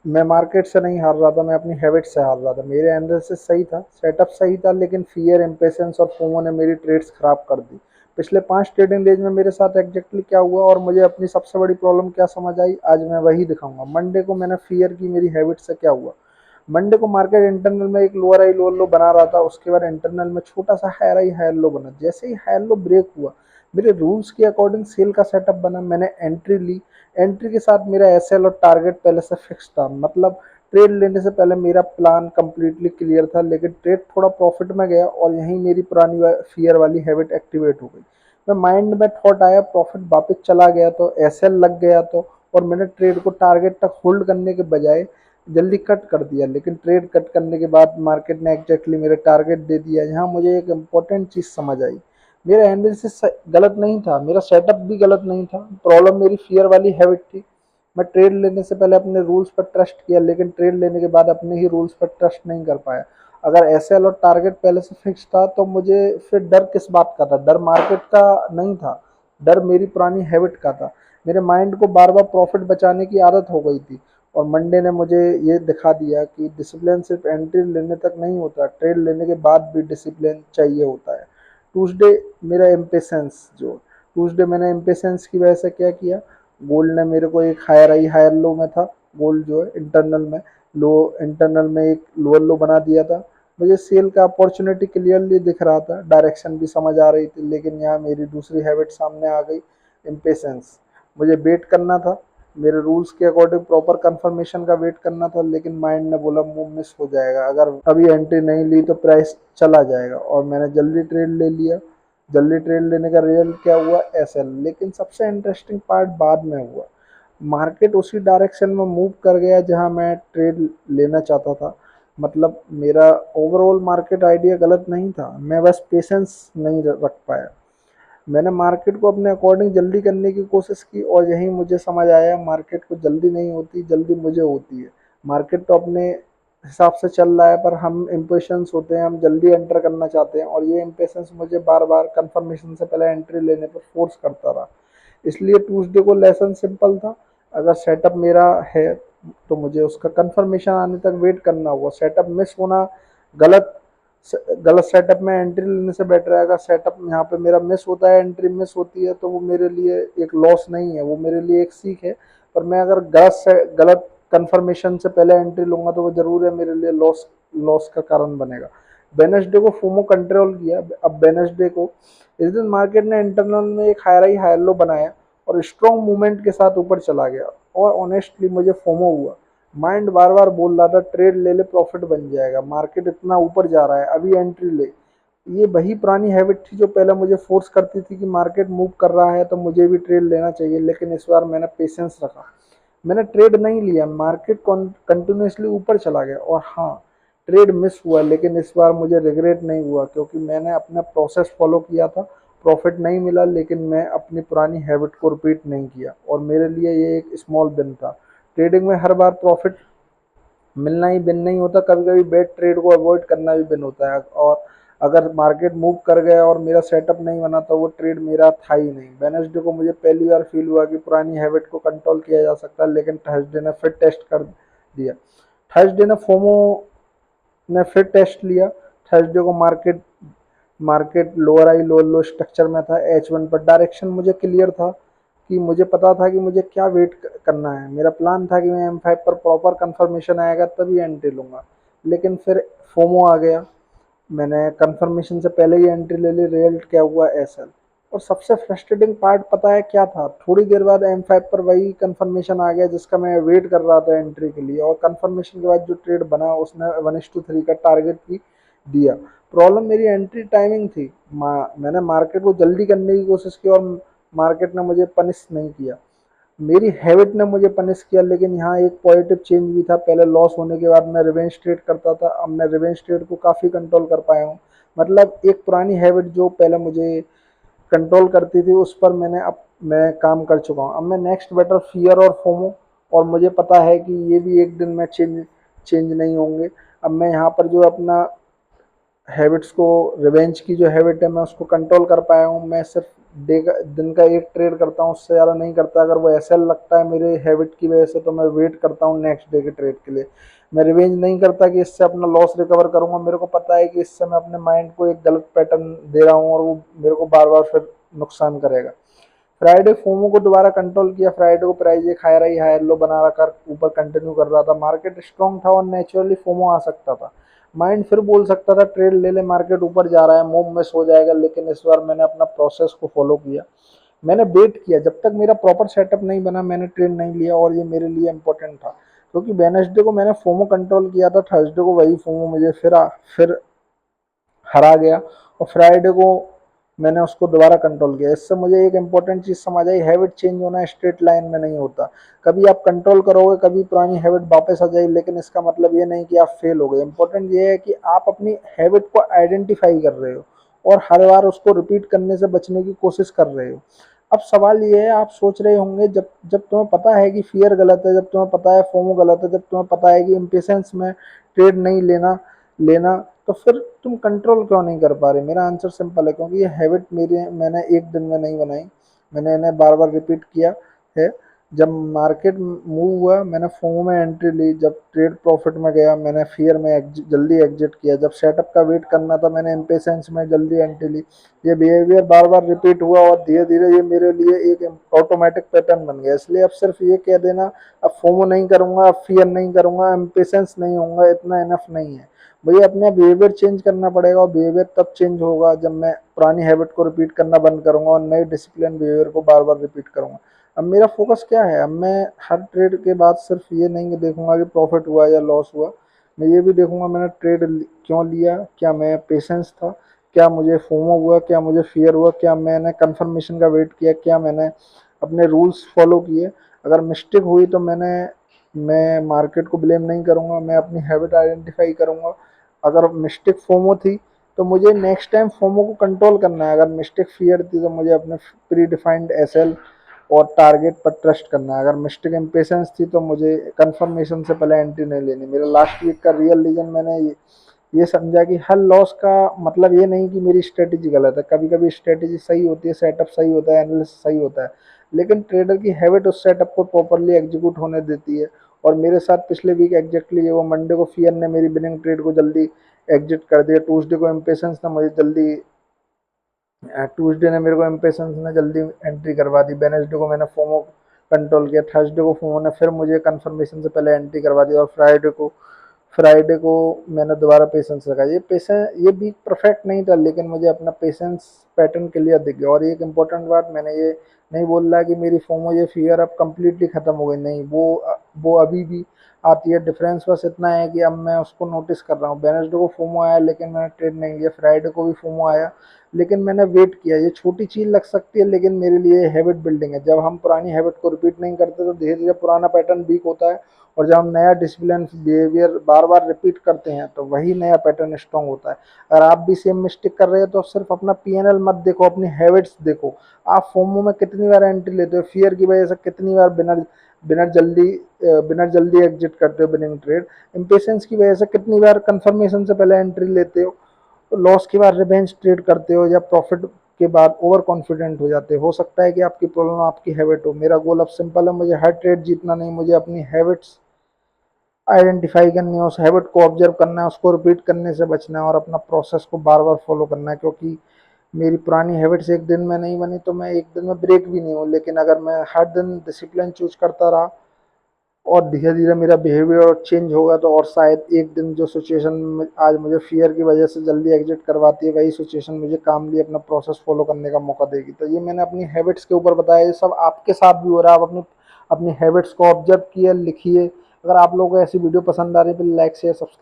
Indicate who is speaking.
Speaker 1: मैं मार्केट से नहीं हार रहा था, मैं अपनी हैबिट से हार रहा था। मेरे एनालिसिस सही था, सेटअप सही था, लेकिन फियर, इम्पेशंस और फोमो ने मेरी ट्रेड्स खराब कर दी। पिछले 5 ट्रेडिंग डेज में मेरे साथ एग्जैक्टली क्या हुआ और मुझे अपनी सबसे बड़ी प्रॉब्लम क्या समझ आई, आज मैं वही दिखाऊंगा। मंडे को मैंने फियर की मेरी हैबिट से क्या हुआ। मंडे को मार्केट इंटरनल में एक लोअर आई लोअर लो बना रहा था, उसके बाद इंटरनल में छोटा सा हायर आई हायर लो बना। जैसे ही हायर लो ब्रेक हुआ, मेरे रूल्स के अकॉर्डिंग सेल का सेटअप बना, मैंने एंट्री ली। एंट्री के साथ मेरा एसएल और टारगेट पहले से फिक्स था, मतलब ट्रेड लेने से पहले मेरा प्लान कंप्लीटली क्लियर था, लेकिन ट्रेड थोड़ा प्रॉफिट में गया और यहीं मेरी पुरानी फियर वाली हैबिट एक्टिवेट हो गई। मैं माइंड में थॉट आया, प्रॉफिट वापस चला गया तो एसएल लग गया तो, और मैंने ट्रेड को टारगेट तक होल्ड करने के बजाय जल्दी कट कर दिया। लेकिन ट्रेड कट करने के बाद मार्केट ने एग्जैक्टली मेरे टारगेट दे दिया। यहाँ मुझे एक इम्पोर्टेंट चीज़ समझ आई, मेरा एनालिसिस गलत नहीं था, मेरा सेटअप भी गलत नहीं था, प्रॉब्लम मेरी फियर वाली हैबिट थी। मैं ट्रेड लेने से पहले अपने रूल्स पर ट्रस्ट किया, लेकिन ट्रेड लेने के बाद अपने ही रूल्स पर ट्रस्ट नहीं कर पाया। अगर एसएल और टारगेट पहले से फिक्स था तो मुझे फिर डर किस बात का था, डर मार्केट का नहीं था, डर मेरी पुरानी हैबिट का था। मेरे माइंड को बार बार प्रॉफिट बचाने की आदत हो गई थी। और मंडे ने मुझे ये दिखा दिया कि डिसिप्लिन सिर्फ एंट्री लेने तक नहीं होता, ट्रेड लेने के बाद भी डिसिप्लिन चाहिए होता है। ट्यूसडे मेरा इम्पेशेंस जो ट्यूसडे मैंने इम्पेशेंस की वजह से क्या किया, गोल्ड ने मेरे को एक हायर आई हायर लो में था, गोल्ड जो है इंटरनल में लो, इंटरनल में एक लोअर लो बना दिया था। मुझे सेल का अपॉर्चुनिटी क्लियरली दिख रहा था, डायरेक्शन भी समझ आ रही थी, लेकिन यहाँ मेरी दूसरी हैबिट सामने आ गई, इम्पेशेंस। मुझे वेट करना था, मेरे रूल्स के अकॉर्डिंग प्रॉपर कंफर्मेशन का वेट करना था, लेकिन माइंड ने बोला मूव मिस हो जाएगा, अगर अभी एंट्री नहीं ली तो प्राइस चला जाएगा, और मैंने जल्दी ट्रेड ले लिया। जल्दी ट्रेड लेने का रिजल्ट क्या हुआ, एसएल। लेकिन सबसे इंटरेस्टिंग पार्ट बाद में हुआ, मार्केट उसी डायरेक्शन में मूव कर गया जहां मैं ट्रेड लेना चाहता था। मतलब मेरा ओवरऑल मार्केट आइडिया गलत नहीं था, मैं बस पेशेंस नहीं रख पाया। मैंने मार्केट को अपने अकॉर्डिंग जल्दी करने की कोशिश की, और यही मुझे समझ आया, मार्केट को जल्दी नहीं होती, जल्दी मुझे होती है। मार्केट तो अपने हिसाब से चल रहा है, पर हम इम्पेशेंस होते हैं, हम जल्दी एंटर करना चाहते हैं, और ये इम्पेशेंस मुझे बार बार कंफर्मेशन से पहले एंट्री लेने पर फोर्स करता रहा। इसलिए ट्यूसडे को लेसन सिंपल था, अगर सेटअप मेरा है तो मुझे उसका कंफर्मेशन आने तक वेट करना होगा। सेटअप मिस होना गलत, गलत सेटअप में एंट्री लेने से बेटर है। अगर सेटअप यहाँ पे मेरा मिस होता है, एंट्री मिस होती है, तो वो मेरे लिए एक लॉस नहीं है, वो मेरे लिए एक सीख है। पर मैं अगर गलत कंफर्मेशन से पहले एंट्री लूंगा तो वो जरूर है मेरे लिए लॉस, लॉस का कारण बनेगा। वेडनेसडे को फोमो कंट्रोल किया। अब वेडनेसडे को इस दिन मार्केट ने इंटरनल में एक हायर हाई हायर लो बनाया और स्ट्रॉन्ग मूवमेंट के साथ ऊपर चला गया, और ऑनेस्टली मुझे फोमो हुआ। माइंड बार बार बोल रहा था ट्रेड ले ले, प्रॉफिट बन जाएगा, मार्केट इतना ऊपर जा रहा है, अभी एंट्री ले। ये वही पुरानी हैबिट थी जो पहले मुझे फोर्स करती थी कि मार्केट मूव कर रहा है तो मुझे भी ट्रेड लेना चाहिए, लेकिन इस बार मैंने पेशेंस रखा, मैंने ट्रेड नहीं लिया, मार्केट कंटिन्यूसली ऊपर चला गया। और हाँ, ट्रेड मिस हुआ, लेकिन इस बार मुझे रिग्रेट नहीं हुआ, क्योंकि मैंने अपना प्रोसेस फॉलो किया था। प्रॉफिट नहीं मिला, लेकिन मैं अपनी पुरानी हैबिट को रिपीट नहीं किया, और मेरे लिए ये एक स्मॉल विन था। ट्रेडिंग में हर बार प्रॉफिट मिलना ही विन नहीं होता, कभी कभी बैड ट्रेड को अवॉइड करना भी विन होता है। और अगर मार्केट मूव कर गया और मेरा सेटअप नहीं बना तो वो ट्रेड मेरा था ही नहीं। वेडनेसडे को मुझे पहली बार फील हुआ कि पुरानी हैबिट को कंट्रोल किया जा सकता है, लेकिन थर्सडे ने फिर टेस्ट कर दिया। थर्सडे ने फोमो ने फिर टेस्ट लिया। थर्सडे को मार्केट मार्केट लोअर आई लोअर लो स्ट्रक्चर में था, H1 पर। डायरेक्शन मुझे क्लियर था, कि मुझे पता था कि मुझे क्या वेट करना है। मेरा प्लान था कि मैं M5 पर प्रॉपर कंफर्मेशन आएगा तभी एंट्री लूंगा, लेकिन फिर फोमो आ गया, मैंने कंफर्मेशन से पहले ही एंट्री ले ली। रिजल्ट क्या हुआ, एसएल। और सबसे फ्रस्ट्रेटिंग पार्ट पता है क्या था, थोड़ी देर बाद M5 पर वही कंफर्मेशन आ गया जिसका मैं वेट कर रहा था एंट्री के लिए, और कंफर्मेशन के बाद जो ट्रेड बना उसने 1:3 का टारगेट भी दिया। प्रॉब्लम मेरी एंट्री टाइमिंग थी। मैंने मार्केट को जल्दी करने की कोशिश की, और मार्केट ने मुझे पनिश नहीं किया, मेरी हैबिट ने मुझे पनिश किया। लेकिन यहाँ एक पॉजिटिव चेंज भी था, पहले लॉस होने के बाद मैं रिवेंज ट्रेड करता था, अब मैं रिवेंज ट्रेड को काफ़ी कंट्रोल कर पाया हूँ। मतलब एक पुरानी हैबिट जो पहले मुझे कंट्रोल करती थी, उस पर मैं काम कर चुका हूँ। अब मैं नेक्स्ट बेटर फियर और फोमो, और मुझे पता है कि ये भी एक दिन में चेंज चेंज नहीं होंगे। अब मैं यहाँ पर जो अपना हैबिट्स को, रिवेंज की जो हैबिट है, मैं उसको कंट्रोल कर पाया हूँ। मैं सिर्फ दिन का एक ट्रेड करता हूँ, उससे ज़्यादा नहीं करता। अगर वो एसएल लगता है मेरे हैबिट की वजह से तो मैं वेट करता हूँ नेक्स्ट डे के ट्रेड के लिए। मैं रिवेंज नहीं करता कि इससे अपना लॉस रिकवर करूंगा। मेरे को पता है कि इससे मैं अपने माइंड को एक गलत पैटर्न दे रहा हूँ और वो मेरे को बार बार फिर नुकसान करेगा। फ्राइडे फोमो को दोबारा कंट्रोल किया। फ्राइडे को प्राइस एक हाई रही, हाई लो बना रखा, ऊपर कंटिन्यू कर रहा था। मार्केट स्ट्रांग था और नेचुरली फोमो आ सकता था। माइंड फिर बोल सकता था ट्रेड ले ले, मार्केट ऊपर जा रहा है, मूव मिस हो जाएगा। लेकिन इस बार मैंने अपना प्रोसेस को फॉलो किया। मैंने वेट किया जब तक मेरा प्रॉपर सेटअप नहीं बना, मैंने ट्रेड नहीं लिया। और ये मेरे लिए इंपॉर्टेंट था क्योंकि वेडनेसडे को मैंने फोमो कंट्रोल किया था, थर्सडे को वही फोमो मुझे फिर हरा गया। और फ्राइडे को मैंने उसको दोबारा कंट्रोल किया। इससे मुझे एक इंपॉर्टेंट चीज़ समझ आई, हैबिट चेंज होना स्ट्रेट लाइन में नहीं होता। कभी आप कंट्रोल करोगे, कभी पुरानी हैबिट वापस आ जाएगी, लेकिन इसका मतलब ये नहीं कि आप फेल हो गए। इंपॉर्टेंट ये है कि आप अपनी हैबिट को आइडेंटिफाई कर रहे हो और हर बार उसको रिपीट करने से बचने की कोशिश कर रहे हो। अब सवाल ये है, आप सोच रहे होंगे जब जब तुम्हें पता है कि फियर गलत है, जब तुम्हें पता है फोमो गलत है, जब तुम्हें पता है कि इम्पेशंस में ट्रेड नहीं लेना लेना तो फिर तुम कंट्रोल क्यों नहीं कर पा रहे? मेरा आंसर सिंपल है, क्योंकि ये हैबिट मेरी मैंने एक दिन में नहीं बनाई। मैंने इन्हें बार बार रिपीट किया है। जब मार्केट मूव हुआ मैंने फोमो में एंट्री ली, जब ट्रेड प्रॉफिट में गया मैंने फियर में जल्दी एग्जिट किया, जब सेटअप का वेट करना था मैंने इम्पेशंस में जल्दी एंट्री ली। ये बिहेवियर बार बार रिपीट हुआ और धीरे धीरे ये मेरे लिए एक ऑटोमेटिक पैटर्न बन गया। इसलिए अब सिर्फ ये कह देना अब फोमो नहीं करूंगा, अब फियर नहीं करूंगा, इम्पेशंस नहीं होऊंगा, इतना इनफ नहीं है। भैया अपना बिहेवियर चेंज करना पड़ेगा और बिहेवियर तब चेंज होगा जब मैं पुरानी हैबिट को रिपीट करना बंद करूंगा और नए डिसिप्लिन बिहेवियर को बार बार रिपीट करूंगा। अब मेरा फोकस क्या है? अब मैं हर ट्रेड के बाद सिर्फ ये नहीं देखूंगा कि प्रॉफिट हुआ या लॉस हुआ। मैं ये भी देखूंगा मैंने ट्रेड क्यों लिया, क्या मैं पेशेंस था, क्या मुझे फोमो हुआ, क्या मुझे फियर हुआ, क्या मैंने कंफर्मेशन का वेट किया, क्या मैंने अपने रूल्स फॉलो किए। अगर मिस्टेक हुई तो मैं मार्केट को ब्लेम नहीं करूंगा, मैं अपनी हैबिट आइडेंटिफाई करूंगा। अगर मिस्टेक फोमो थी तो मुझे नेक्स्ट टाइम फोमो को कंट्रोल करना है। अगर मिस्टेक फियर थी तो मुझे अपने प्री डिफाइंड एसएल और टारगेट पर ट्रस्ट करना है। अगर मिस्टेक इम्पेशंस थी तो मुझे कंफर्मेशन से पहले एंट्री नहीं लेनी। मेरा लास्ट वीक का रियल रीजन मैंने ये समझा कि हर लॉस का मतलब ये नहीं कि मेरी स्ट्रेटेजी गलत है। कभी कभी स्ट्रेटेजी सही होती है, सेटअप सही होता है, एनालिसिस सही होता है, लेकिन ट्रेडर की हैबिट उस सेटअप को प्रॉपरली एग्जीक्यूट होने देती है। और मेरे साथ पिछले वीक एग्जैक्टली ये वो मंडे को फियर ने मेरी बिनिंग ट्रेड को जल्दी एग्जिट कर दिया, ट्यूसडे को इम्पेशंस ने मुझे जल्दी ट्यूसडे ने मेरे को इम्पेशंस ने जल्दी एंट्री करवा दी, वेडनेसडे को मैंने फोमो कंट्रोल किया, थर्सडे को फोमो ने फिर मुझे कंफर्मेशन से पहले एंट्री करवा दी और फ्राइडे को मैंने दोबारा पेशेंस रखा। ये वीक परफेक्ट नहीं था, लेकिन मुझे अपना पेशेंस पैटर्न क्लियर दिख गया। और एक इम्पोर्टेंट बात, मैंने ये नहीं बोल रहा कि मेरी फोमो ये फियर अब कंप्लीटली खत्म हो गई, नहीं, वो अभी भी आती है। डिफरेंस बस इतना है कि अब मैं उसको नोटिस कर रहा हूँ। वेडनेसडे को फोमो आया लेकिन मैंने ट्रेड नहीं लिया, फ्राइडे को भी फोमो आया लेकिन मैंने वेट किया। ये छोटी चीज लग सकती है लेकिन मेरे लिए हैबिट बिल्डिंग है। जब हम पुरानी हैबिट को रिपीट नहीं करते तो धीरे धीरे पुराना पैटर्न वीक होता है, और जब हम नया डिसिप्लिन बिहेवियर बार बार रिपीट करते हैं तो वही नया पैटर्न स्ट्रॉन्ग होता है। अगर आप भी सेम मिस्टेक कर रहे हो तो सिर्फ अपना पीएनएल मत देखो, अपनी हैबिट्स देखो। आप फोमो में कितनी बार एंट्री लेते हो, फियर की वजह से कितनी बार बिना जल्दी बिना जल्दी एग्जिट करते हो बिनिंग ट्रेड, इम्पेशंस की वजह से कितनी बार कंफर्मेशन से पहले एंट्री लेते हो, लॉस के बाद रिवेंज ट्रेड करते हो, या प्रॉफिट के बाद ओवर कॉन्फिडेंट हो जाते हो सकता है कि आपकी प्रॉब्लम आपकी हैबिट हो। मेरा गोल अब सिंपल है, मुझे हर ट्रेड जीतना नहीं, मुझे अपनी हैबिट्स आइडेंटिफाई करनी है, उस हैबिट को ऑब्जर्व करना है, उसको रिपीट करने से बचना है और अपना प्रोसेस को बार बार फॉलो करना है। क्योंकि मेरी पुरानी हैबिट्स एक दिन में नहीं बनी तो मैं एक दिन में ब्रेक भी नहीं हूँ, लेकिन अगर मैं हर दिन डिसिप्लिन चूज करता रहा और धीरे धीरे मेरा बिहेवियर चेंज होगा तो और शायद एक दिन जो सिचुएशन आज मुझे फियर की वजह से जल्दी एग्जिट करवाती है, वही सिचुएशन मुझे कामली अपना प्रोसेस फॉलो करने का मौका देगी। तो ये मैंने अपनी हैबिट्स के ऊपर बताया, ये सब आपके साथ भी हो रहा है। आप अपनी अपनी हैबिट्स को ऑब्जर्व किए, लिखिए। अगर आप लोगों को ऐसी वीडियो पसंद आ रही है तो लाइक शेयर सब्सक्राइब